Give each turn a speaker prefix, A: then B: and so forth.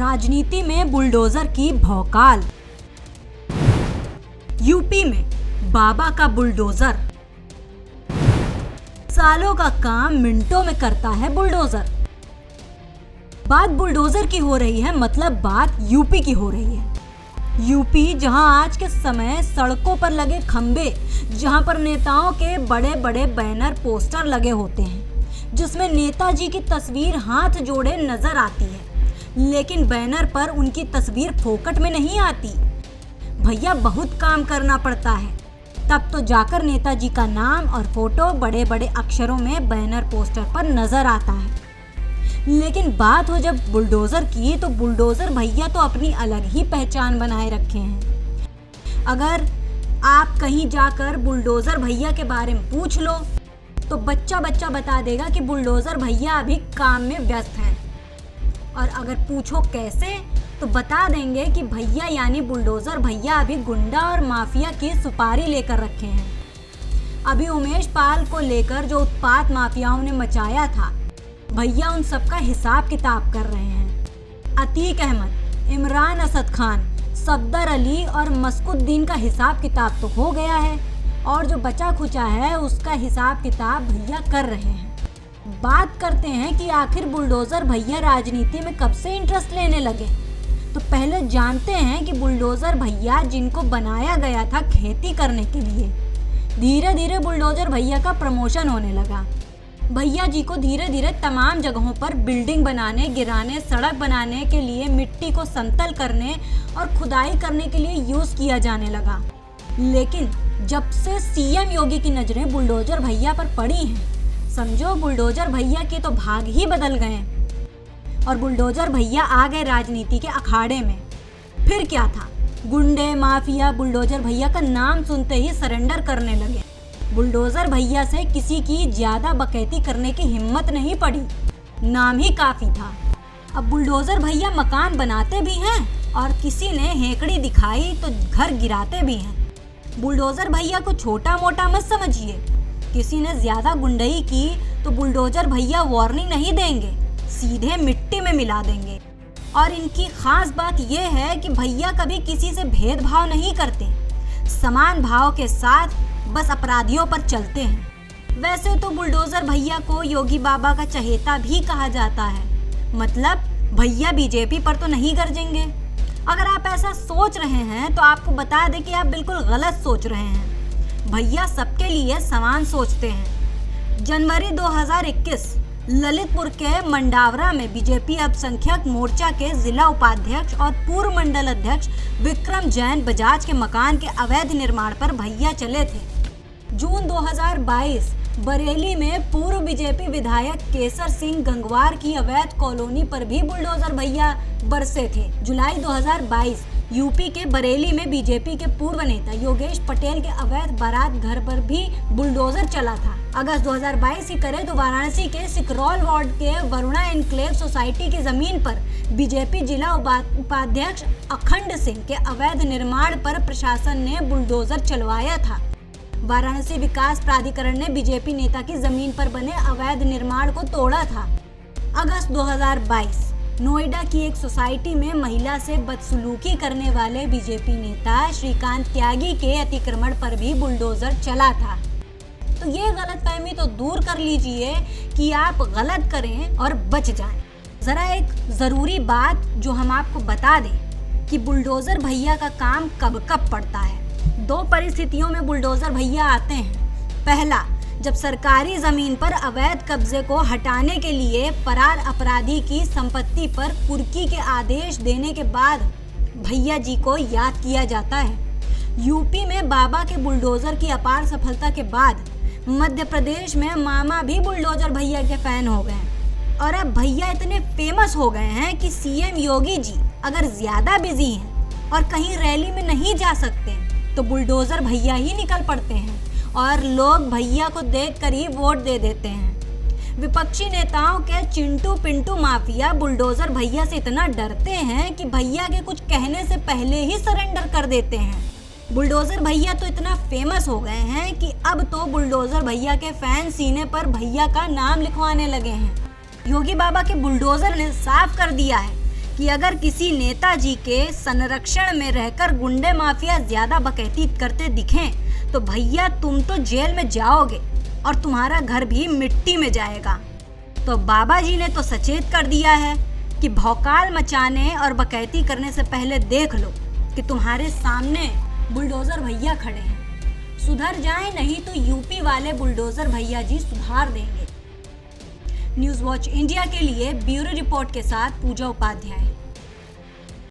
A: राजनीति में बुलडोजर की भौकाल। यूपी में बाबा का बुलडोजर। सालों का काम मिनटों में करता है बुलडोजर। बात बुलडोजर की हो रही है, मतलब बात यूपी की हो रही है। यूपी जहां आज के समय सड़कों पर लगे खंबे, जहां पर नेताओं के बड़े बड़े बैनर पोस्टर लगे होते हैं, जिसमें नेताजी की तस्वीर हाथ जोड़े नजर आती है, लेकिन बैनर पर उनकी तस्वीर फोकट में नहीं आती। भैया बहुत काम करना पड़ता है, तब तो जाकर नेताजी का नाम और फोटो बड़े बड़े अक्षरों में बैनर पोस्टर पर नजर आता है। लेकिन बात हो जब बुलडोजर की, तो बुलडोजर भैया तो अपनी अलग ही पहचान बनाए रखे हैं। अगर आप कहीं जाकर बुलडोजर भैया के बारे में पूछ लो, तो बच्चा बच्चा बता देगा कि बुलडोजर भैया अभी काम में व्यस्त हैं। और अगर पूछो कैसे, तो बता देंगे कि भैया यानी बुलडोजर भैया अभी गुंडा और माफिया की सुपारी लेकर रखे हैं। अभी उमेश पाल को लेकर जो उत्पात माफियाओं ने मचाया था, भैया उन सबका हिसाब किताब कर रहे हैं। अतीक अहमद, इमरान असद खान, सफदर अली और मस्कुद्दीन का हिसाब किताब तो हो गया है, और जो बचा खुचा है उसका हिसाब किताब भैया कर रहे हैं। बात करते हैं कि आखिर बुलडोजर भैया राजनीति में कब से इंटरेस्ट लेने लगे। तो पहले जानते हैं कि बुलडोजर भैया जिनको बनाया गया था खेती करने के लिए, धीरे धीरे बुलडोजर भैया का प्रमोशन होने लगा। भैया जी को धीरे धीरे तमाम जगहों पर बिल्डिंग बनाने, गिराने, सड़क बनाने के लिए, मिट्टी को समतल करने और खुदाई करने के लिए यूज किया जाने लगा। लेकिन जब से सीएम योगी की नजरें बुलडोजर भैया पर पड़ी हैं, समझो बुलडोजर भैया के तो भाग ही बदल गए और बुलडोजर भैया आ गए राजनीति के अखाड़े में। फिर क्या था, गुंडे माफिया बुलडोजर भैया का नाम सुनते ही सरेंडर करने लगे। बुलडोजर भैया से किसी की ज्यादा बकैती करने की हिम्मत नहीं पड़ी, नाम ही काफी था। अब बुलडोजर भैया मकान बनाते भी हैं और किसी ने हेकड़ी दिखाई तो घर गिराते भी हैं। बुलडोजर भैया को छोटा मोटा मत समझिए, किसी ने ज्यादा गुंडई की तो बुलडोजर भैया वार्निंग नहीं देंगे, सीधे मिट्टी में मिला देंगे। और इनकी खास बात यह है कि भैया कभी किसी से भेदभाव नहीं करते, समान भाव के साथ बस अपराधियों पर चलते हैं। वैसे तो बुलडोजर भैया को योगी बाबा का चहेता भी कहा जाता है, मतलब भैया बीजेपी पर तो नहीं गरजेंगे। अगर आप ऐसा सोच रहे हैं तो आपको बता दें कि आप बिल्कुल गलत सोच रहे हैं। भैया सबके लिए समान सोचते हैं। जनवरी 2021 ललितपुर के मंडावरा में बीजेपी अल्पसंख्यक मोर्चा के जिला उपाध्यक्ष और पूर्व मंडल अध्यक्ष विक्रम जैन बजाज के मकान के अवैध निर्माण पर भैया चले थे। जून 2022 बरेली में पूर्व बीजेपी विधायक केसर सिंह गंगवार की अवैध कॉलोनी पर भी बुलडोजर भैया बरसे थे। जुलाई 2022 यूपी के बरेली में बीजेपी के पूर्व नेता योगेश पटेल के अवैध बारात घर पर भी बुलडोजर चला था। अगस्त 2022 की करें तो वाराणसी के सिकरौल वार्ड के वरुणा एनक्लेव सोसाइटी की जमीन पर बीजेपी जिला उपाध्यक्ष अखंड सिंह के अवैध निर्माण पर प्रशासन ने बुलडोजर चलवाया था। वाराणसी विकास प्राधिकरण ने बीजेपी नेता की जमीन पर बने अवैध निर्माण को तोड़ा था। अगस्त 2022 नोएडा की एक सोसाइटी में महिला से बदसलूकी करने वाले बीजेपी नेता श्रीकांत त्यागी के अतिक्रमण पर भी बुलडोजर चला था। तो ये गलतफहमी तो दूर कर लीजिए कि आप गलत करें और बच जाएं। जरा एक जरूरी बात जो हम आपको बता दें कि बुलडोजर भैया का काम कब कब पड़ता है। दो परिस्थितियों में बुलडोजर भैया आते हैं। पहला, जब सरकारी जमीन पर अवैध कब्जे को हटाने के लिए फरार अपराधी की संपत्ति पर कुर्की के आदेश देने के बाद भैया जी को याद किया जाता है। यूपी में बाबा के बुलडोजर की अपार सफलता के बाद मध्य प्रदेश में मामा भी बुलडोजर भैया के फैन हो गए और अब भैया इतने फेमस हो गए हैं कि सीएम योगी जी अगर ज्यादा बिजी हैं और कहीं रैली में नहीं जा सकते तो बुलडोजर भैया ही निकल पड़ते हैं और लोग भैया को देखकर ही वोट दे देते हैं। विपक्षी नेताओं के चिंटू पिंटू माफिया बुलडोजर भैया से इतना डरते हैं कि भैया के कुछ कहने से पहले ही सरेंडर कर देते हैं। बुलडोजर भैया तो इतना फेमस हो गए हैं कि अब तो बुलडोजर भैया के फैन सीने पर भैया का नाम लिखवाने लगे हैं। योगी बाबा के बुलडोजर ने साफ कर दिया है कि अगर किसी नेताजी के संरक्षण में रहकर गुंडे माफिया ज्यादा बकैती करते दिखें तो भैया तुम तो जेल में जाओगे और तुम्हारा घर भी मिट्टी में जाएगा। तो बाबा जी ने तो सचेत कर दिया है कि भौकाल मचाने और बकैती करने से पहले देख लो कि तुम्हारे सामने बुलडोजर भैया खड़े हैं। सुधर जाए नहीं तो यूपी वाले बुलडोजर भैया जी सुधार देंगे। न्यूज़ वॉच इंडिया के लिए ब्यूरो रिपोर्ट के साथ पूजा उपाध्याय।